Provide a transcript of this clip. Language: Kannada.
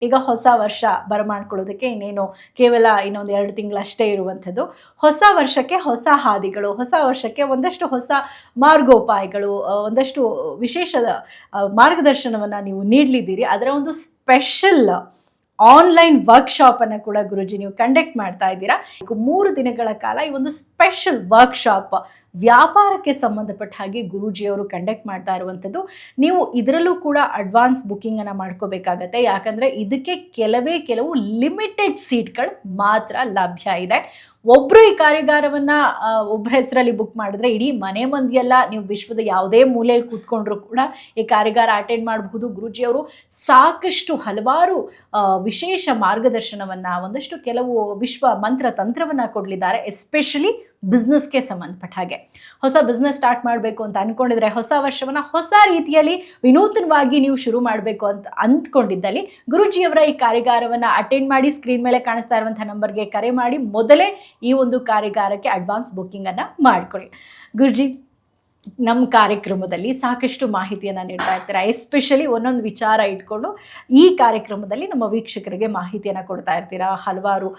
ಈಗ ಹೊಸ ವರ್ಷ ಬರಮಾಡ್ಕೊಳ್ಳೋದಕ್ಕೆ ಇನ್ನೇನು ಕೇವಲ ಇನ್ನೊಂದು 2 ತಿಂಗಳಷ್ಟೇ ಇರುವಂಥದ್ದು. ಹೊಸ ವರ್ಷಕ್ಕೆ ಹೊಸ ಹಾದಿಗಳು, ಹೊಸ ವರ್ಷಕ್ಕೆ ಒಂದಷ್ಟು ಹೊಸ ಮಾರ್ಗೋಪಾಯಗಳು, ಒಂದಷ್ಟು ವಿಶೇಷದ ಮಾರ್ಗದರ್ಶನವನ್ನು ನೀವು ನೀಡಲಿದ್ದೀರಿ. ಅದರ ಒಂದು ಸ್ಪೆಷಲ್ ಆನ್ಲೈನ್ ವರ್ಕ್ಶಾಪನ್ನು ಕೂಡ ಗುರೂಜಿ ನೀವು ಕಂಡಕ್ಟ್ ಮಾಡ್ತಾ ಇದ್ದೀರಾ. 3 ದಿನಗಳ ಕಾಲ ಈ ಒಂದು ಸ್ಪೆಷಲ್ ವರ್ಕ್ಶಾಪ್ ವ್ಯಾಪಾರಕ್ಕೆ ಸಂಬಂಧಪಟ್ಟ ಹಾಗೆ ಗುರೂಜಿಯವರು ಕಂಡಕ್ಟ್ ಮಾಡ್ತಾ ಇರುವಂಥದ್ದು. ನೀವು ಇದರಲ್ಲೂ ಕೂಡ ಅಡ್ವಾನ್ಸ್ ಬುಕ್ಕಿಂಗನ್ನು ಮಾಡ್ಕೋಬೇಕಾಗತ್ತೆ. ಯಾಕಂದರೆ ಇದಕ್ಕೆ ಕೆಲವು ಲಿಮಿಟೆಡ್ ಸೀಟ್ಗಳು ಮಾತ್ರ ಲಭ್ಯ ಇದೆ. ಒಬ್ಬರು ಈ ಕಾರ್ಯಾಗಾರವನ್ನು ಒಬ್ಬರ ಹೆಸರಲ್ಲಿ ಬುಕ್ ಮಾಡಿದ್ರೆ ಇಡೀ ಮನೆ ಮಂದಿಯೆಲ್ಲ ನೀವು ವಿಶ್ವದ ಯಾವುದೇ ಮೂಲೆಯಲ್ಲಿ ಕೂತ್ಕೊಂಡ್ರು ಕೂಡ ಈ ಕಾರ್ಯಾಗಾರ ಅಟೆಂಡ್ ಮಾಡಬಹುದು. ಗುರೂಜಿಯವರು ಸಾಕಷ್ಟು ಹಲವಾರು ವಿಶೇಷ ಮಾರ್ಗದರ್ಶನವನ್ನು, ಒಂದಷ್ಟು ಕೆಲವು ವಿಶ್ವ ಮಂತ್ರ ತಂತ್ರವನ್ನು ಕೊಡಲಿದ್ದಾರೆ. ಎಸ್ಪೆಷಲಿ ಬಿಸ್ನೆಸ್ಗೆ ಸಂಬಂಧಪಟ್ಟ ಹಾಗೆ ಹೊಸ ಬಿಸ್ನೆಸ್ ಸ್ಟಾರ್ಟ್ ಮಾಡಬೇಕು ಅಂತ ಅಂದ್ಕೊಂಡಿದ್ರೆ, ಹೊಸ ವರ್ಷವನ್ನು ಹೊಸ ರೀತಿಯಲ್ಲಿ ವಿನೂತನವಾಗಿ ನೀವು ಶುರು ಮಾಡಬೇಕು ಅಂತ ಅಂದ್ಕೊಂಡಿದ್ದಲ್ಲಿ ಗುರೂಜಿಯವರ ಈ ಕಾರ್ಯಾಗಾರವನ್ನು ಅಟೆಂಡ್ ಮಾಡಿ. ಸ್ಕ್ರೀನ್ ಮೇಲೆ ಕಾಣಿಸ್ತಾ ಇರುವಂತಹ ನಂಬರ್ಗೆ ಕರೆ ಮಾಡಿ ಮೊದಲೇ ಈ ಒಂದು ಕಾರ್ಯಾಗಾರಕ್ಕೆ ಅಡ್ವಾನ್ಸ್ ಬುಕ್ಕಿಂಗನ್ನು ಮಾಡ್ಕೊಳ್ಳಿ. ಗುರೂಜಿ, ನಮ್ಮ ಕಾರ್ಯಕ್ರಮದಲ್ಲಿ ಸಾಕಷ್ಟು ಮಾಹಿತಿಯನ್ನು ನೀಡ್ತಾ ಇರ್ತೀರಾ. ಎಸ್ಪೆಷಲಿ ಒಂದೊಂದು ವಿಚಾರ ಇಟ್ಕೊಂಡು ಈ ಕಾರ್ಯಕ್ರಮದಲ್ಲಿ ನಮ್ಮ ವೀಕ್ಷಕರಿಗೆ ಮಾಹಿತಿಯನ್ನು ಕೊಡ್ತಾ ಇರ್ತೀರಾ. ಹಲವಾರು